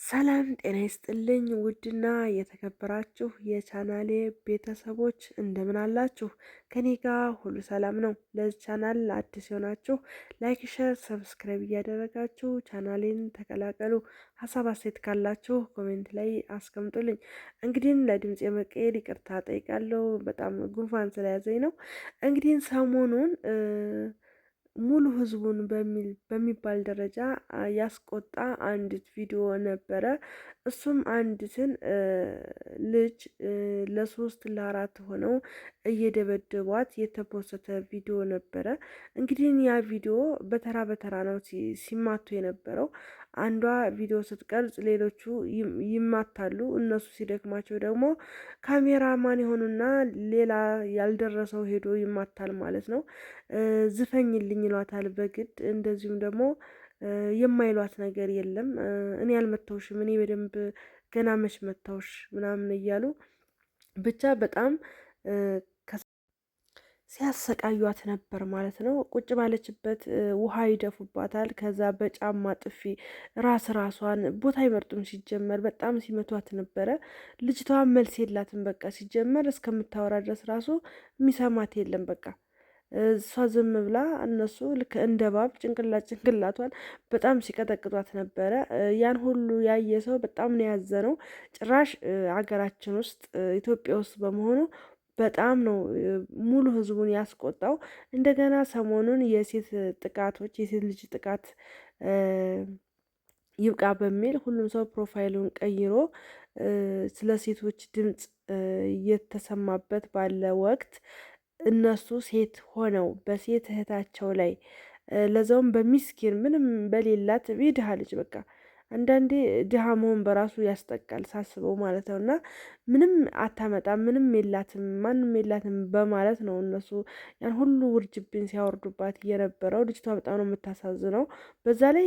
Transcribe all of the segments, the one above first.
ሰላም ጤና ይስጥልኝ ውድና የተከበራችሁ የቻናሌ ቤተሰቦች እንደምን አላችሁ? ከኔ ጋር ሁሉ ሰላም ነው። ለዚህ ቻናል አዲስ የሆናችሁ ላይክ፣ ሸር፣ ሰብስክራይብ እያደረጋችሁ ቻናሌን ተቀላቀሉ። ሀሳብ አስተያየት ካላችሁ ኮሜንት ላይ አስቀምጡልኝ። እንግዲህ ለድምጽ የመቀየር ይቅርታ ጠይቃለሁ። በጣም ጉንፋን ስለያዘኝ ነው። እንግዲህ ሰሞኑን ሙሉ ህዝቡን በሚባል ደረጃ ያስቆጣ አንዲት ቪዲዮ ነበረ። እሱም አንዲትን ልጅ ለሶስት ለአራት ሆነው እየደበደቧት የተፖሰተ ቪዲዮ ነበረ። እንግዲህ ያ ቪዲዮ በተራ በተራ ነው ሲማቱ የነበረው። አንዷ ቪዲዮ ስትቀርጽ ሌሎቹ ይማታሉ። እነሱ ሲደክማቸው ደግሞ ካሜራማን የሆኑና ሌላ ያልደረሰው ሄዶ ይማታል ማለት ነው። ዝፈኝልኝ ይሏታል በግድ። እንደዚሁም ደግሞ የማይሏት ነገር የለም። እኔ አልመታውሽም፣ እኔ በደንብ ገና መች መታውሽ ምናምን እያሉ ብቻ በጣም ሲያሰቃዩት ነበር ማለት ነው። ቁጭ ባለችበት ውሃ ይደፉባታል። ከዛ በጫማ ጥፊ ራሷን ቦታ አይመርጡም። ሲጀመር በጣም ሲመቷት ነበረ። ልጅቷ መልስ የላትም። በቃ ሲጀመር እስከምታወራ ድረስ ራሱ የሚሰማት የለም። በቃ እሷ ዝም ብላ እነሱ ልክ እንደ ባብ ጭንቅላቷን በጣም ሲቀጠቅጧት ነበረ። ያን ሁሉ ያየ ሰው በጣም ነው ያዘነው። ጭራሽ ሀገራችን ውስጥ ኢትዮጵያ ውስጥ በመሆኑ በጣም ነው ሙሉ ህዝቡን ያስቆጣው። እንደገና ሰሞኑን የሴት ልጅ ጥቃት ይብቃ በሚል ሁሉም ሰው ፕሮፋይሉን ቀይሮ ስለ ሴቶች ድምፅ እየተሰማበት ባለ ወቅት እነሱ ሴት ሆነው በሴት እህታቸው ላይ ለዛውም በሚስኪን ምንም በሌላት ድሃ ልጅ በቃ አንዳንዴ ድሃ መሆን በራሱ ያስጠቃል ሳስበው ማለት ነው። እና ምንም አታመጣም፣ ምንም የላትም፣ ማንም የላትም በማለት ነው እነሱ ያን ሁሉ ውርጅብን ሲያወርዱባት እየነበረው። ልጅቷ በጣም ነው የምታሳዝነው። በዛ ላይ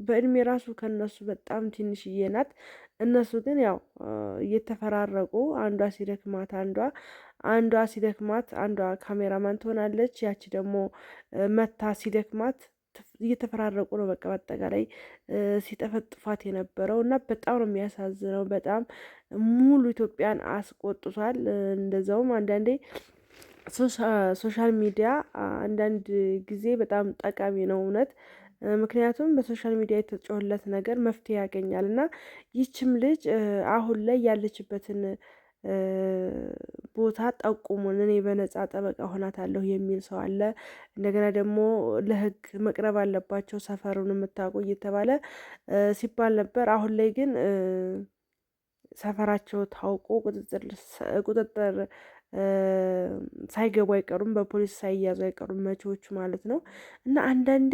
በእድሜ ራሱ ከነሱ በጣም ትንሽዬ ናት። እነሱ ግን ያው እየተፈራረቁ አንዷ ሲደክማት አንዷ ሲደክማት አንዷ ካሜራማን ትሆናለች። ያቺ ደግሞ መታ ሲደክማት እየተፈራረቁ ነው በቃ በአጠቃላይ ሲጠፈጥፏት የነበረው እና በጣም ነው የሚያሳዝነው። በጣም ሙሉ ኢትዮጵያን አስቆጥቷል። እንደዛውም አንዳንዴ ሶሻል ሚዲያ አንዳንድ ጊዜ በጣም ጠቃሚ ነው እውነት። ምክንያቱም በሶሻል ሚዲያ የተጮህለት ነገር መፍትሄ ያገኛል እና ይችም ልጅ አሁን ላይ ያለችበትን ቦታ ጠቁሙን፣ እኔ በነጻ ጠበቃ ሆናታለሁ የሚል ሰው አለ። እንደገና ደግሞ ለሕግ መቅረብ አለባቸው ሰፈሩን የምታውቁ እየተባለ ሲባል ነበር። አሁን ላይ ግን ሰፈራቸው ታውቆ ቁጥጥር ሳይገቡ አይቀሩም፣ በፖሊስ ሳይያዙ አይቀሩም መቼዎቹ ማለት ነው። እና አንዳንዴ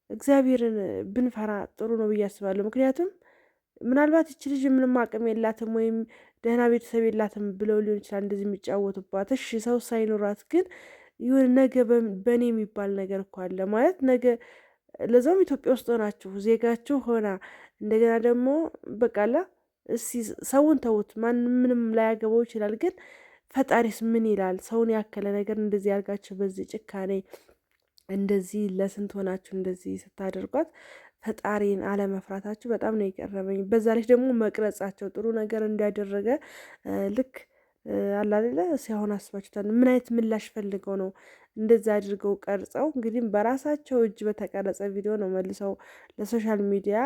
እግዚአብሔርን ብንፈራ ጥሩ ነው ብዬ አስባለሁ። ምክንያቱም ምናልባት ይች ልጅ ምንም አቅም የላትም ወይም ደህና ቤተሰብ የላትም ብለው ሊሆን ይችላል እንደዚህ የሚጫወቱባት። እሺ ሰው ሳይኖራት ግን ይሁን ነገ በእኔ የሚባል ነገር እኮ አለ ማለት ነገ ለዛውም ኢትዮጵያ ውስጥ ሆናችሁ ዜጋችሁ ሆና እንደገና ደግሞ በቃላ እስቲ ሰውን ተዉት፣ ማንም ምንም ላያገባው ይችላል። ግን ፈጣሪስ ምን ይላል? ሰውን ያከለ ነገር እንደዚህ ያርጋችሁ በዚህ ጭካኔ እንደዚህ ለስንት ሆናችሁ እንደዚህ ስታደርጓት ፈጣሪን አለመፍራታችሁ በጣም ነው የቀረበኝ። በዛ ላይ ደግሞ መቅረጻቸው ጥሩ ነገር እንዳደረገ ልክ አላለ ሲሆን አስባችሁታል። ምን አይነት ምላሽ ፈልገው ነው እንደዛ አድርገው ቀርጸው እንግዲህ በራሳቸው እጅ በተቀረጸ ቪዲዮ ነው መልሰው ለሶሻል ሚዲያ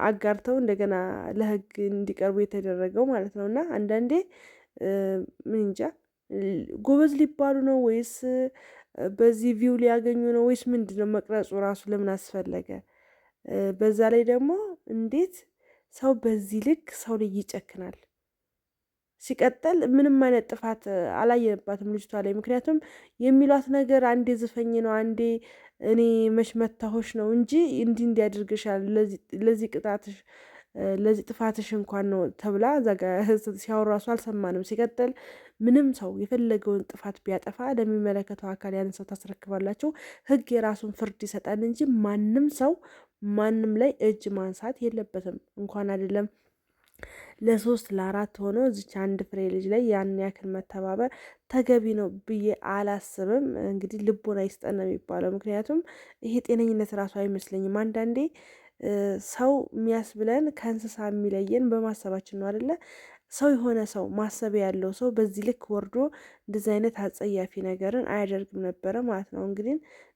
አጋርተው እንደገና ለሕግ እንዲቀርቡ የተደረገው ማለት ነው። እና አንዳንዴ ምን እንጃ ጎበዝ ሊባሉ ነው ወይስ በዚህ ቪው ሊያገኙ ነው ወይስ ምንድነው? መቅረጹ ራሱ ለምን አስፈለገ? በዛ ላይ ደግሞ እንዴት ሰው በዚህ ልክ ሰው ላይ ይጨክናል? ሲቀጥል ምንም አይነት ጥፋት አላየንባትም ልጅቷ ላይ። ምክንያቱም የሚሏት ነገር አንዴ ዝፈኝ ነው፣ አንዴ እኔ መች መታሆሽ ነው እንጂ እንዲህ እንዲያደርግሻል ለዚህ ቅጣትሽ ለዚህ ጥፋትሽ እንኳን ነው ተብላ እዛ ጋ ሲያወሩ ራሱ አልሰማንም። ሲቀጥል ምንም ሰው የፈለገውን ጥፋት ቢያጠፋ ለሚመለከተው አካል ያን ሰው ታስረክባላችሁ። ሕግ የራሱን ፍርድ ይሰጣል እንጂ ማንም ሰው ማንም ላይ እጅ ማንሳት የለበትም። እንኳን አይደለም ለሶስት ለአራት ሆኖ እዚች አንድ ፍሬ ልጅ ላይ ያን ያክል መተባበር ተገቢ ነው ብዬ አላስብም። እንግዲህ ልቦና ይስጠን ነው የሚባለው። ምክንያቱም ይሄ ጤነኝነት ራሱ አይመስለኝም። አንዳንዴ ሰው የሚያስብለን ከእንስሳ የሚለየን በማሰባችን ነው አይደለ? ሰው የሆነ ሰው ማሰብ ያለው ሰው በዚህ ልክ ወርዶ እንደዚህ አይነት አጸያፊ ነገርን አያደርግም ነበረ ማለት ነው። እንግዲህ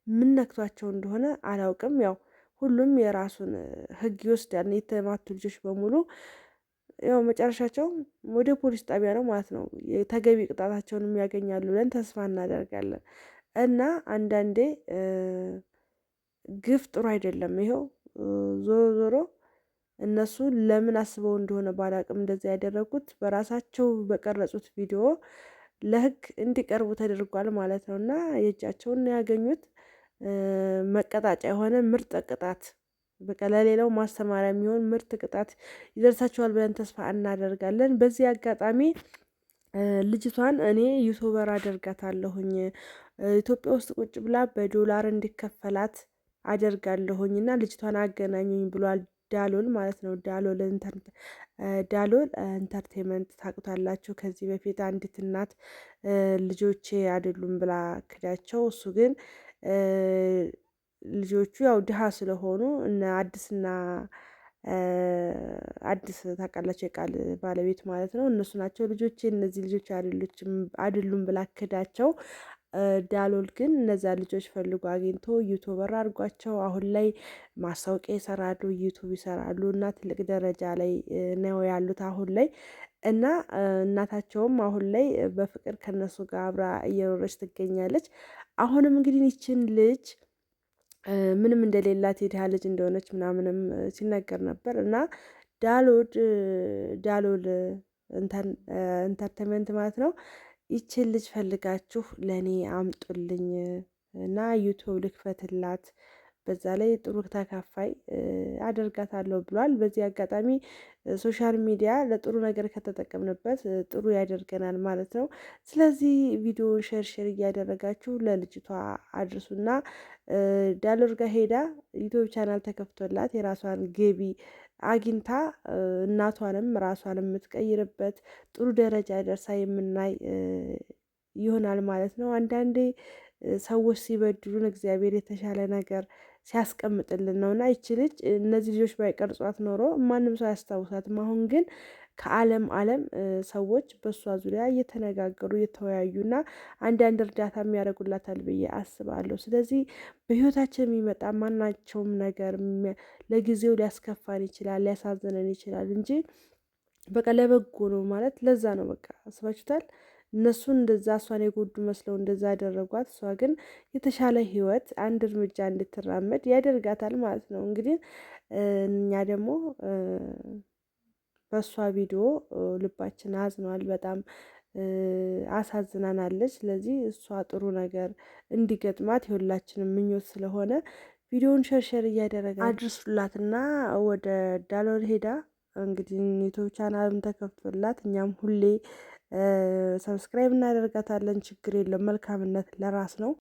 ምን ነክቷቸው እንደሆነ አላውቅም። ያው ሁሉም የራሱን ሕግ ይወስዳል። የተማቱ ልጆች በሙሉ ያው መጨረሻቸው ወደ ፖሊስ ጣቢያ ነው ማለት ነው። ተገቢ ቅጣታቸውንም ያገኛሉ ብለን ተስፋ እናደርጋለን። እና አንዳንዴ ግፍ ጥሩ አይደለም። ይኸው ዞሮ ዞሮ እነሱ ለምን አስበው እንደሆነ ባላቅም እንደዚያ ያደረጉት በራሳቸው በቀረጹት ቪዲዮ ለህግ እንዲቀርቡ ተደርጓል ማለት ነው። እና የእጃቸውን ያገኙት መቀጣጫ የሆነ ምርጥ ቅጣት በቃ ለሌላው ማስተማሪያ የሚሆን ምርጥ ቅጣት ይደርሳቸዋል ብለን ተስፋ እናደርጋለን። በዚህ አጋጣሚ ልጅቷን እኔ ዩቱበር አደርጋታለሁኝ ኢትዮጵያ ውስጥ ቁጭ ብላ በዶላር እንዲከፈላት አደርጋለሁኝ እና ልጅቷን አገናኙኝ ብሏል። ዳሎል ማለት ነው። ዳሎል ኢንተርቴንመንት ታውቁታላችሁ። ከዚህ በፊት አንዲት እናት ልጆቼ አይደሉም ብላ ክዳቸው፣ እሱ ግን ልጆቹ ያው ድሃ ስለሆኑ እነ አዲስና አዲስ ታውቃላችሁ፣ የቃል ባለቤት ማለት ነው። እነሱ ናቸው ልጆቼ፣ እነዚህ ልጆች አይደሉም ብላ ክዳቸው። ዳሎል ግን እነዛ ልጆች ፈልጎ አግኝቶ ዩቱበር አድርጓቸው አሁን ላይ ማስታወቂያ ይሰራሉ፣ ዩቱብ ይሰራሉ እና ትልቅ ደረጃ ላይ ነው ያሉት አሁን ላይ። እና እናታቸውም አሁን ላይ በፍቅር ከነሱ ጋር አብራ እየኖረች ትገኛለች። አሁንም እንግዲህ ይችን ልጅ ምንም እንደሌላት የድሃ ልጅ እንደሆነች ምናምንም ሲነገር ነበር። እና ዳሎል ኢንተርቴንመንት ማለት ነው። ይችን ልጅ ፈልጋችሁ ለእኔ አምጡልኝ እና ዩቱብ ልክፈትላት፣ በዛ ላይ ጥሩ ተካፋይ አደርጋታለሁ ብሏል። በዚህ አጋጣሚ ሶሻል ሚዲያ ለጥሩ ነገር ከተጠቀምንበት ጥሩ ያደርገናል ማለት ነው። ስለዚህ ቪዲዮውን ሼር እያደረጋችሁ ለልጅቷ አድርሱና ዳሎል ጋር ሄዳ ዩቱብ ቻናል ተከፍቶላት የራሷን ገቢ አግኝታ እናቷንም ራሷን የምትቀይርበት ጥሩ ደረጃ ደርሳ የምናይ ይሆናል ማለት ነው። አንዳንዴ ሰዎች ሲበድሉን እግዚአብሔር የተሻለ ነገር ሲያስቀምጥልን ነው እና ይቺ ልጅ እነዚህ ልጆች ባይቀርጿት ኖሮ ማንም ሰው አያስታውሳትም። አሁን ግን ከዓለም ሰዎች በእሷ ዙሪያ እየተነጋገሩ እየተወያዩና አንዳንድ እርዳታ የሚያደርጉላታል ብዬ አስባለሁ። ስለዚህ በህይወታችን የሚመጣ ማናቸውም ነገር ለጊዜው ሊያስከፋን ይችላል፣ ሊያሳዝነን ይችላል እንጂ በቃ ለበጎ ነው ማለት ለዛ ነው። በቃ አስባችሁታል። እነሱ እንደዛ እሷን የጎዱ መስለው እንደዛ ያደረጓት፣ እሷ ግን የተሻለ ህይወት አንድ እርምጃ እንድትራመድ ያደርጋታል ማለት ነው። እንግዲህ እኛ ደግሞ በእሷ ቪዲዮ ልባችን አዝኗል፣ በጣም አሳዝናናለች። ስለዚህ እሷ ጥሩ ነገር እንዲገጥማት የሁላችንም ምኞት ስለሆነ ቪዲዮውን ሸርሸር እያደረገ አድርሱላትና ወደ ዳሎል ሄዳ እንግዲህ ዩቱብ ቻናልም ተከፍቶላት እኛም ሁሌ ሰብስክራይብ እናደርጋታለን። ችግር የለም፣ መልካምነት ለራስ ነው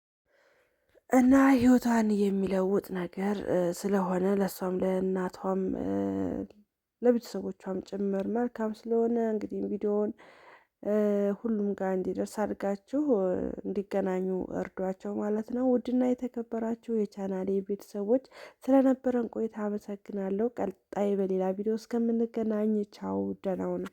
እና ህይወቷን የሚለውጥ ነገር ስለሆነ ለእሷም ለእናቷም ለቤተሰቦቿም ጭምር መልካም ስለሆነ እንግዲህ ቪዲዮውን ሁሉም ጋር እንዲደርስ አድርጋችሁ እንዲገናኙ እርዷቸው ማለት ነው። ውድና የተከበራችሁ የቻናሌ ቤተሰቦች ስለነበረን ቆይታ አመሰግናለሁ። ቀጣይ በሌላ ቪዲዮ እስከምንገናኝ ቻው፣ ደህና ሁኑ።